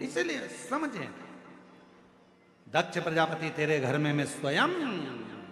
इसलिए समझें, दक्ष प्रजापति तेरे घर में मैं स्वयं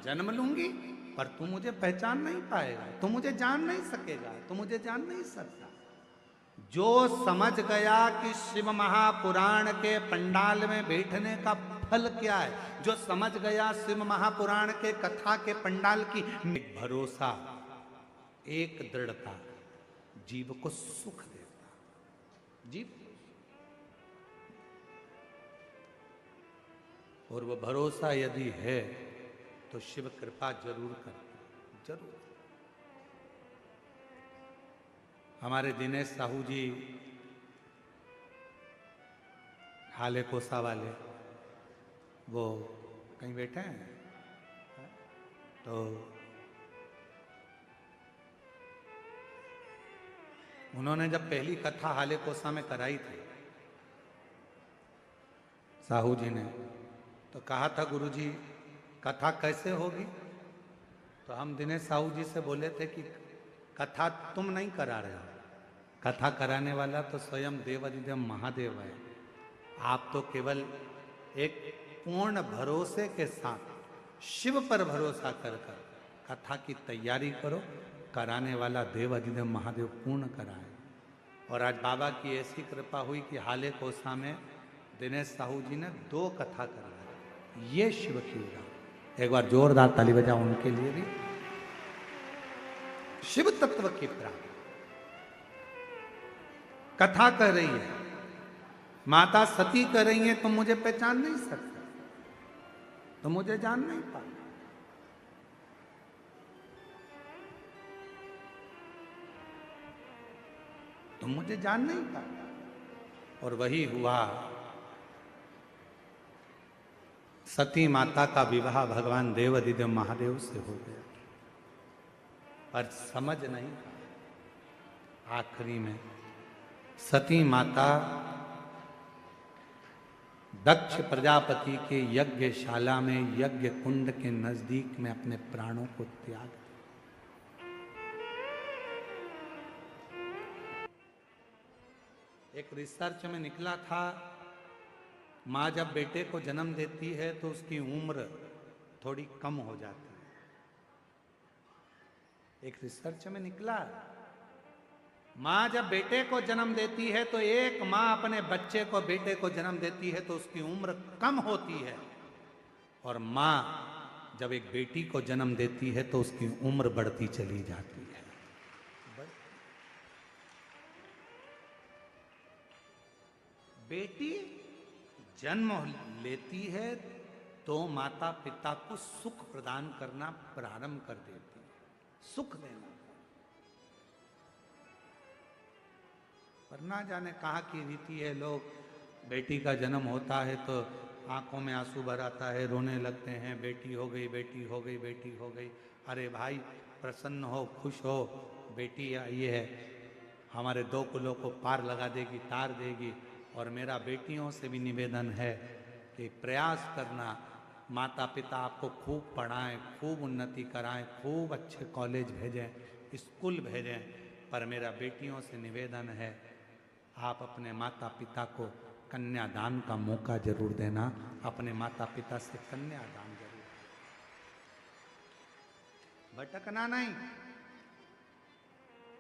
जन्म लूंगी, पर तू मुझे पहचान नहीं पाएगा, तू मुझे जान नहीं सकेगा, तू मुझे जान नहीं सकता। जो समझ गया कि शिव महापुराण के पंडाल में बैठने का फल क्या है, जो समझ गया शिव महापुराण के कथा के पंडाल की एक भरोसा, एक दृढ़ता जीव को सुख देता, जीव। और वो भरोसा यदि है तो शिव कृपा जरूर करते, जरूर। हमारे दिनेश साहू जी हाले कोसा वाले, वो कहीं बैठे हैं, तो उन्होंने जब पहली कथा हाले कोसा में कराई थी साहू जी ने, तो कहा था गुरुजी कथा कैसे होगी। तो हम दिनेश साहू जी से बोले थे कि कथा तुम नहीं करा रहे हो, कथा कराने वाला तो स्वयं देवाधिदेव महादेव है। आप तो केवल एक पूर्ण भरोसे के साथ शिव पर भरोसा कर कर कथा की तैयारी करो, कराने वाला देवाधिदेव महादेव पूर्ण कराए। और आज बाबा की ऐसी कृपा हुई कि हाले कोसा में दिनेश साहू जी ने 2 कथा करवाई। ये शिव की उदाहरण, एक बार जोरदार ताली बजाओ उनके लिए भी। शिव तत्व की प्राप्ति कथा कर रही है, माता सती कर रही है, तुम मुझे पहचान नहीं सकते, तुम मुझे जान नहीं पाते। तुम मुझे जान नहीं पाते। और वही हुआ, सती माता का विवाह भगवान देवाधिदेव महादेव से हो गया, पर समझ नहीं पाया। आखिरी में सती माता दक्ष प्रजापति के यज्ञशाला में, यज्ञ कुंड के नजदीक में अपने प्राणों को त्याग दिया। एक रिसर्च में निकला था, माँ जब बेटे को जन्म देती है तो उसकी उम्र थोड़ी कम हो जाती है। एक रिसर्च में निकला, माँ जब बेटे को जन्म देती है तो एक माँ अपने बच्चे को, बेटे को जन्म देती है तो उसकी उम्र कम होती है, और माँ जब एक बेटी को जन्म देती है तो उसकी उम्र बढ़ती चली जाती है। बेटी जन्म लेती है तो माता पिता को सुख प्रदान करना प्रारंभ कर देती है, सुख देना। पर ना जाने कहाँ की रीति है, लोग बेटी का जन्म होता है तो आंखों में आंसू भर आता है, रोने लगते हैं, बेटी हो गई, बेटी हो गई, बेटी हो गई। अरे भाई प्रसन्न हो, खुश हो, बेटी आई है, हमारे 2 कुलों को पार लगा देगी, तार देगी। और मेरा बेटियों से भी निवेदन है कि प्रयास करना, माता पिता आपको खूब पढ़ाएं, खूब उन्नति कराएं, खूब अच्छे कॉलेज भेजें, स्कूल भेजें, पर मेरा बेटियों से निवेदन है आप अपने माता पिता को कन्यादान का मौका जरूर देना, अपने माता पिता से कन्यादान जरूर, भटकना नहीं।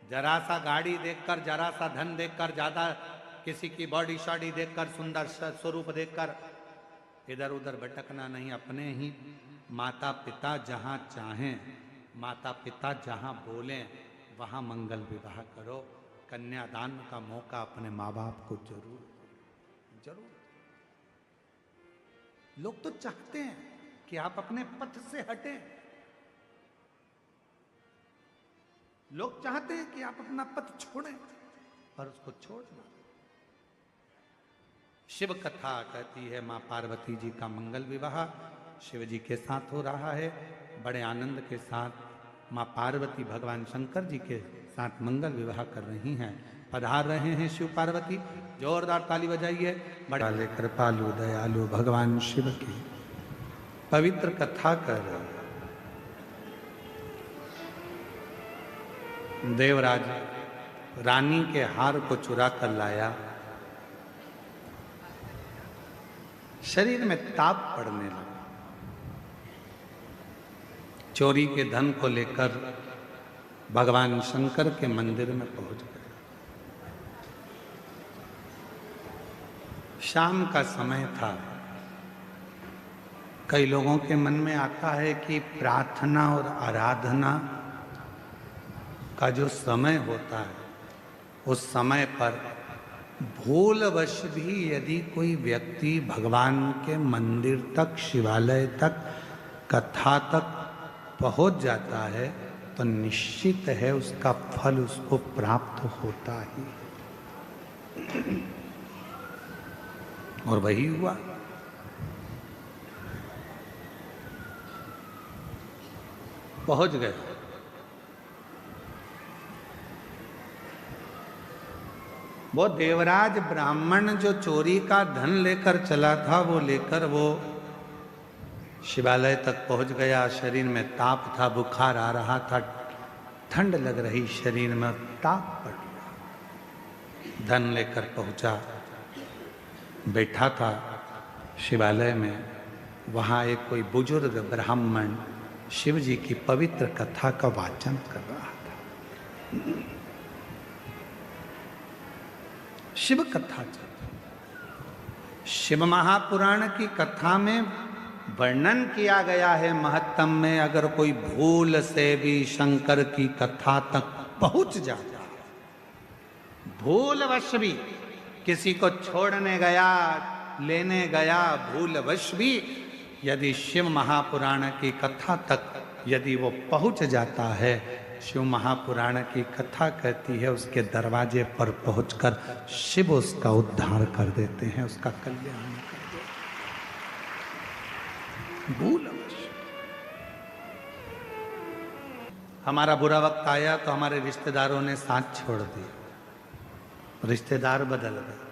जरा सा गाड़ी देखकर, जरा सा धन देखकर, ज्यादा किसी की बॉडी शॉडी देखकर, सुंदर स्वरूप देखकर इधर उधर भटकना नहीं। अपने ही माता पिता जहां चाहें, माता पिता जहां बोलें, वहां मंगल विवाह करो। कन्यादान का मौका अपने माँ बाप को जरूर जरूर। लोग तो चाहते हैं कि आप अपने पथ से हटें, लोग चाहते हैं कि आप अपना पथ छोड़ें, पर उसको छोड़ना। शिव कथा कहती है मां पार्वती जी का मंगल विवाह शिव जी के साथ हो रहा है। बड़े आनंद के साथ मां पार्वती भगवान शंकर जी के साथ मंगल विवाह कर रही हैं, पधार रहे हैं शिव पार्वती। जोरदार ताली बजाइए। बड़े कृपालु दयालु भगवान शिव की पवित्र कथा कर देवराज रानी के हार को चुरा कर लाया शरीर में ताप पड़ने लगा। चोरी के धन को लेकर भगवान शंकर के मंदिर में पहुंच गए। शाम का समय था। कई लोगों के मन में आता है कि प्रार्थना और आराधना का जो समय होता है, उस समय पर भूलवश भी यदि कोई व्यक्ति भगवान के मंदिर तक, शिवालय तक, कथा तक पहुंच जाता है तो निश्चित है उसका फल उसको प्राप्त होता ही। और वही हुआ। पहुंच गए। वो देवराज ब्राह्मण जो चोरी का धन लेकर चला था, वो लेकर वो शिवालय तक पहुंच गया। शरीर में ताप था, बुखार आ रहा था, ठंड लग रही शरीर में, ताप पड़ गया। धन लेकर पहुंचा, बैठा था शिवालय में। वहां एक कोई बुजुर्ग ब्राह्मण शिव जी की पवित्र कथा का वाचन कर रहा था। शिव कथा चल, शिव महापुराण की कथा में वर्णन किया गया है महत्तम में, अगर कोई भूल से भी शंकर की कथा तक पहुंच जाता है, भूलवश भी किसी को छोड़ने गया, लेने गया, भूलवश भी यदि शिव महापुराण की कथा तक यदि वो पहुंच जाता है, शिव महापुराण की कथा कहती है उसके दरवाजे पर पहुंचकर शिव उसका उद्धार कर देते हैं, उसका कल्याण कर देते हैं। भूलवश हमारा बुरा वक्त आया तो हमारे रिश्तेदारों ने साथ छोड़ दिया, रिश्तेदार बदल गए।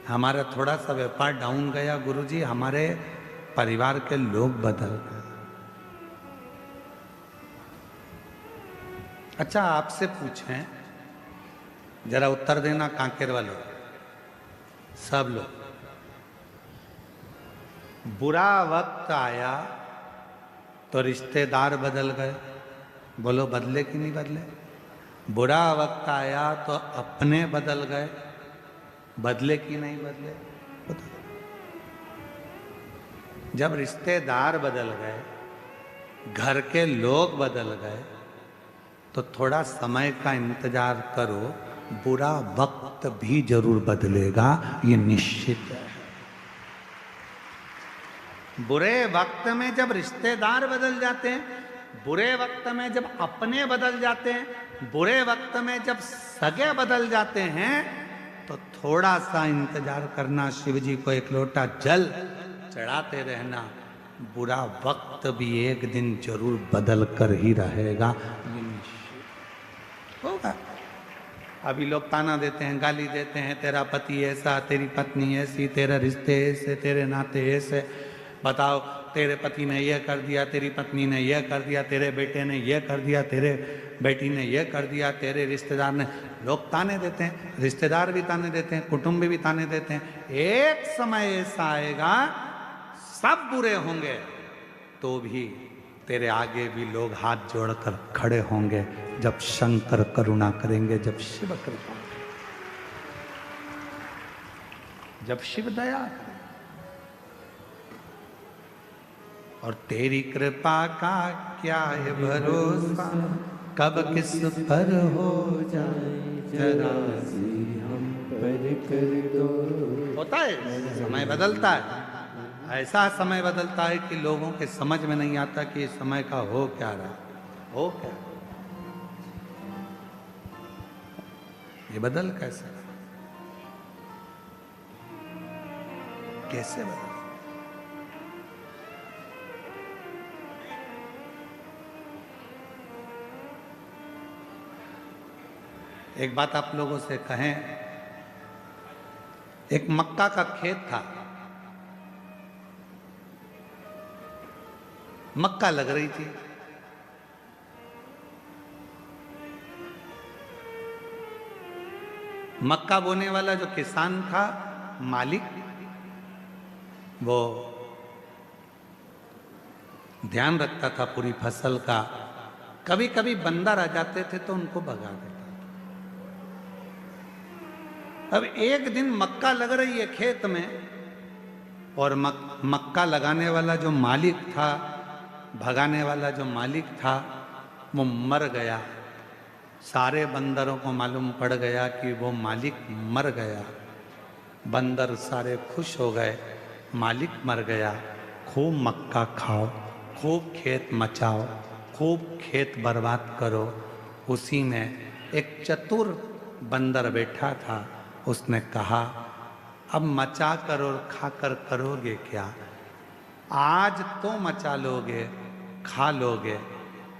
हमारा थोड़ा सा व्यापार डाउन गया गुरुजी, हमारे परिवार के लोग बदल गए। अच्छा, आपसे पूछें, जरा उत्तर देना कांकेर वालों, सब लोग, बुरा वक्त आया तो रिश्तेदार बदल गए, बोलो बदले कि नहीं बदले? बुरा वक्त आया तो अपने बदल गए, बदले कि नहीं बदले? जब रिश्तेदार बदल गए, घर के लोग बदल गए, तो थोड़ा समय का इंतजार करो, बुरा वक्त भी जरूर बदलेगा, ये निश्चित है। बुरे वक्त में जब रिश्तेदार बदल जाते हैं, बुरे वक्त में जब अपने बदल जाते हैं, बुरे वक्त में जब सगे बदल जाते हैं, तो थोड़ा सा इंतजार करना, शिव जी को एक लोटा जल चढ़ाते रहना, बुरा वक्त भी एक दिन जरूर बदल कर ही रहेगा, ये निश्चित होगा। अभी लोग ताना देते हैं, गाली देते हैं, तेरा पति ऐसा, तेरी पत्नी ऐसी, तेरे रिश्ते ऐसे, तेरे नाते ऐसे, बताओ तेरे पति ने यह कर दिया, तेरी पत्नी ने यह कर दिया, तेरे बेटे ने यह कर दिया, तेरे बेटी ने यह कर दिया, तेरे रिश्तेदार ने, लोग ताने देते हैं, रिश्तेदार भी ताने देते हैं, कुटुंब भी ताने देते हैं। एक समय ऐसा आएगा, सब बुरे होंगे तो भी तेरे आगे भी लोग हाथ जोड़कर खड़े होंगे, जब शंकर करुणा करेंगे, जब शिव कृपा, जब शिव दया करें। और तेरी कृपा का क्या है भरोसा, कब किस पर हो जाए जरा सी हम पर कर दो। होता है, समय बदलता है, ऐसा समय बदलता है कि लोगों के समझ में नहीं आता कि इस समय का हो क्या रहा, हो क्या, ये बदल कैसे, कैसे बदल? एक बात आप लोगों से कहें, एक मक्का का खेत था, मक्का लग रही थी, मक्का बोने वाला जो किसान था, मालिक, वो ध्यान रखता था पूरी फसल का। कभी कभी बंदर आ जाते थे तो उनको भगा देता था। अब एक दिन मक्का लग रही है खेत में, और मक्का लगाने वाला जो मालिक था, भगाने वाला जो मालिक था, वो मर गया। सारे बंदरों को मालूम पड़ गया कि वो मालिक मर गया। बंदर सारे खुश हो गए, मालिक मर गया, खूब मक्का खाओ, खूब खेत मचाओ, खूब खेत बर्बाद करो। उसी में एक चतुर बंदर बैठा था, उसने कहा, अब मचा कर और खाकर करोगे क्या? आज तो मचा लोगे, खा लोगे,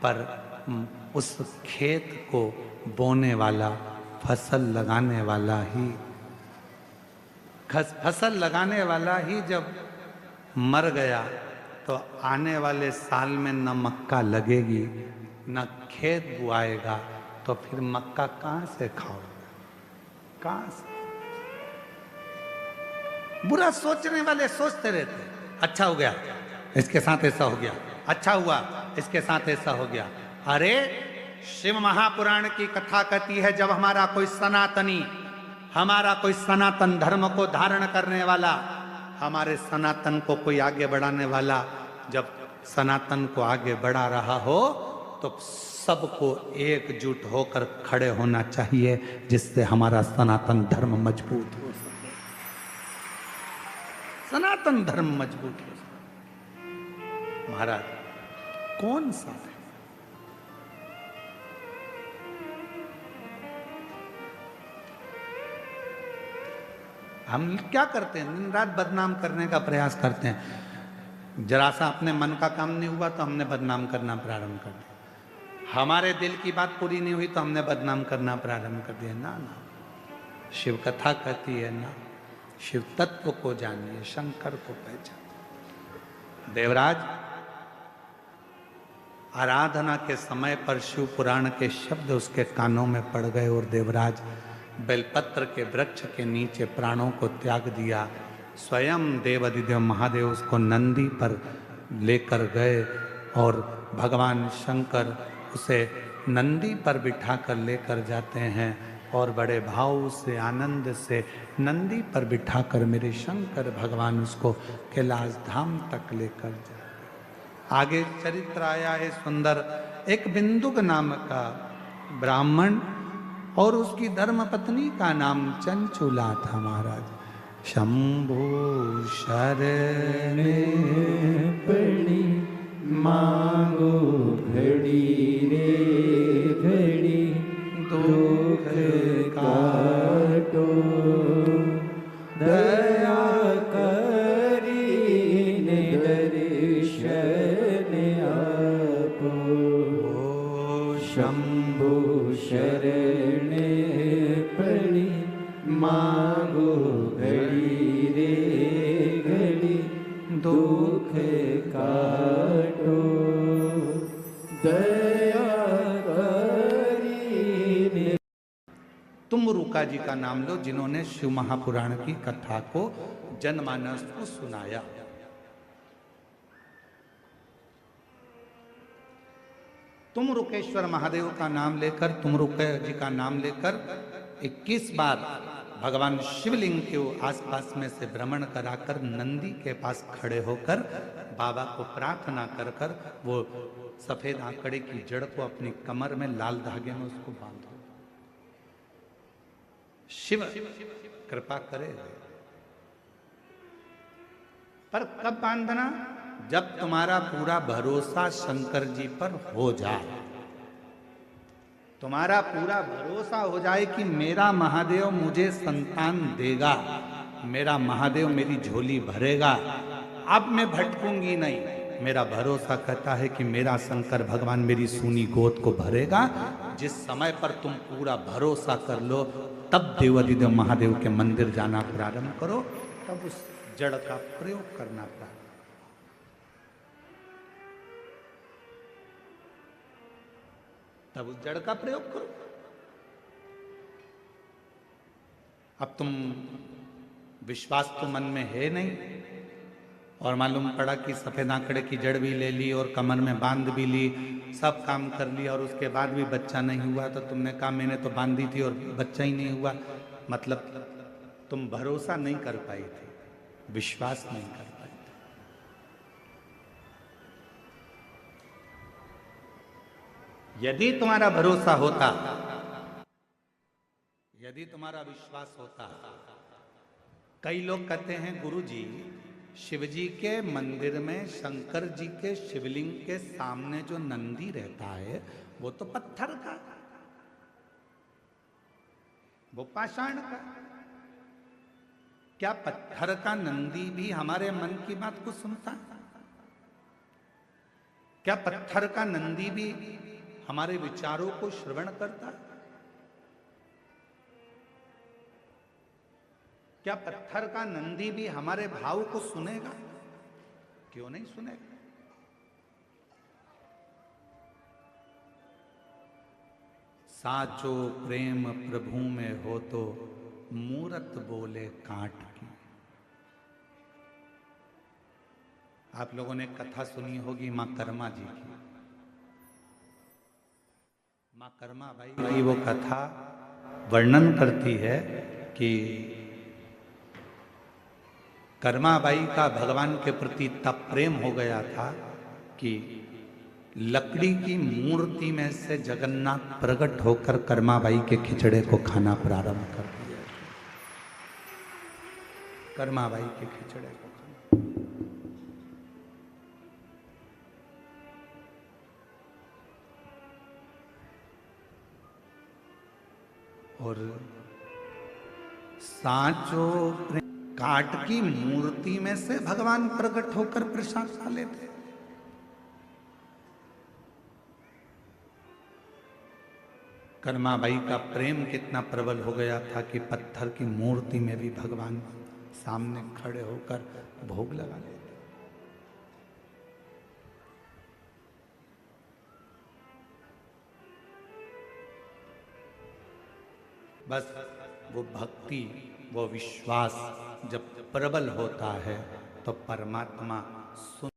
पर उस खेत को बोने वाला, फसल लगाने वाला ही, फसल लगाने वाला ही जब मर गया तो आने वाले साल में न मक्का लगेगी, न खेत बुआएगा, तो फिर मक्का कहाँ से खाओगे? कहाँ से? बुरा सोचने वाले सोचते रहते, अच्छा हो गया इसके साथ ऐसा हो गया, अच्छा हुआ इसके साथ ऐसा हो गया। अरे शिव महापुराण की कथा कहती है, जब हमारा कोई सनातनी, हमारा कोई सनातन धर्म को धारण करने वाला, हमारे सनातन को कोई आगे बढ़ाने वाला, जब सनातन को आगे बढ़ा रहा हो तो सबको एकजुट होकर खड़े होना चाहिए, जिससे हमारा सनातन धर्म मजबूत हो सके, सनातन धर्म मजबूत हो सके। महाराज कौन सा है? हम क्या करते हैं? दिन रात बदनाम करने का प्रयास करते हैं। जरा सा अपने मन का काम नहीं हुआ तो हमने बदनाम करना प्रारंभ कर दिया, हमारे दिल की बात पूरी नहीं हुई तो हमने बदनाम करना प्रारंभ कर दिया। ना ना, शिव कथा कहती है ना, शिव तत्व को जानिए, शंकर को पहचानिए। देवराज आराधना के समय पर शिव पुराण के शब्द उसके कानों में पड़ गए, और देवराज बेलपत्र के वृक्ष के नीचे प्राणों को त्याग दिया। स्वयं देवाधिदेव महादेव उसको नंदी पर लेकर गए, और भगवान शंकर उसे नंदी पर बिठाकर लेकर जाते हैं, और बड़े भाव से, आनंद से नंदी पर बिठाकर मेरे शंकर भगवान उसको कैलाश धाम तक लेकर जाते। आगे चरित्र आया है सुंदर। एक बिंदुक नाम का ब्राह्मण और उसकी धर्म पत्नी का नाम चंचुला था। महाराज शंभु शरण पड़ी मांगो घड़ी रे घड़ी, दुख काटो दया करीने दर्शन आपो। शंभु शरण पड़ी मांगो घड़ी रे घड़ी, दुख काटो दया करीने। तुम रुका जी का नाम लो, जिन्होंने शिव महापुराण की कथा को जनमानस को सुनाया। तुम रुकेश्वर महादेव का नाम लेकर, तुम रुके जी का नाम लेकर 21 बार भगवान शिवलिंग के आसपास में से भ्रमण कराकर नंदी के पास खड़े होकर बाबा को प्रार्थना कर कर वो सफेद आंकड़े की जड़ को अपनी कमर में लाल धागे में उसको बांधो। शिव कृपा करे। पर कब बांधना? जब तुम्हारा पूरा भरोसा शंकर जी पर हो जाए, तुम्हारा पूरा भरोसा हो जाए कि मेरा महादेव मुझे संतान देगा, मेरा महादेव मेरी झोली भरेगा, अब मैं भटकूंगी नहीं। मेरा भरोसा कहता है कि मेरा शंकर भगवान मेरी सूनी गोद को भरेगा। जिस समय पर तुम पूरा भरोसा कर लो, तब देवाधिदेव महादेव के मंदिर जाना प्रारंभ करो, तब उस जड़ का प्रयोग करना प्रारंभ, तब उस जड़ का प्रयोग करो। अब तुम विश्वास तो मन में है नहीं, और मालूम पड़ा कि सफेद आंकड़े की जड़ भी ले ली और कमर में बांध भी ली, सब काम कर लिया, और उसके बाद भी बच्चा नहीं हुआ। तो तुमने कहा मैंने तो बांधी थी और बच्चा ही नहीं हुआ। मतलब तुम भरोसा नहीं कर पाई थी, विश्वास नहीं कर पाई थी। यदि तुम्हारा भरोसा होता, यदि तुम्हारा विश्वास होता, कई लोग कहते हैं गुरुजी शिवजी के मंदिर में शंकर जी के शिवलिंग के सामने जो नंदी रहता है वो तो पत्थर का, वो पाषाण का। क्या पत्थर का नंदी भी हमारे मन की बात को सुनता? क्या पत्थर का नंदी भी हमारे विचारों को श्रवण करता? क्या पत्थर का नंदी भी हमारे भाव को सुनेगा? क्यों नहीं सुनेगा? साचो प्रेम प्रभु में हो तो मूरत बोले काट की। आप लोगों ने कथा सुनी होगी मां कर्मा जी की। मां कर्मा भाई वो कथा वर्णन करती है कि कर्माबाई का भगवान के प्रति इतना प्रेम हो गया था कि लकड़ी की मूर्ति में से जगन्नाथ प्रकट होकर कर्माबाई के खिचड़े को खाना प्रारंभ कर दिया। कर्माबाई के खिचड़े को खाना। और सांचो काट की मूर्ति में से भगवान प्रकट होकर प्रसाद खा लेते। कर्माबाई का प्रेम कितना प्रबल हो गया था कि पत्थर की मूर्ति में भी भगवान सामने खड़े होकर भोग लगा लेते। बस वो भक्ति, वो विश्वास जब प्रबल होता है तो परमात्मा सुन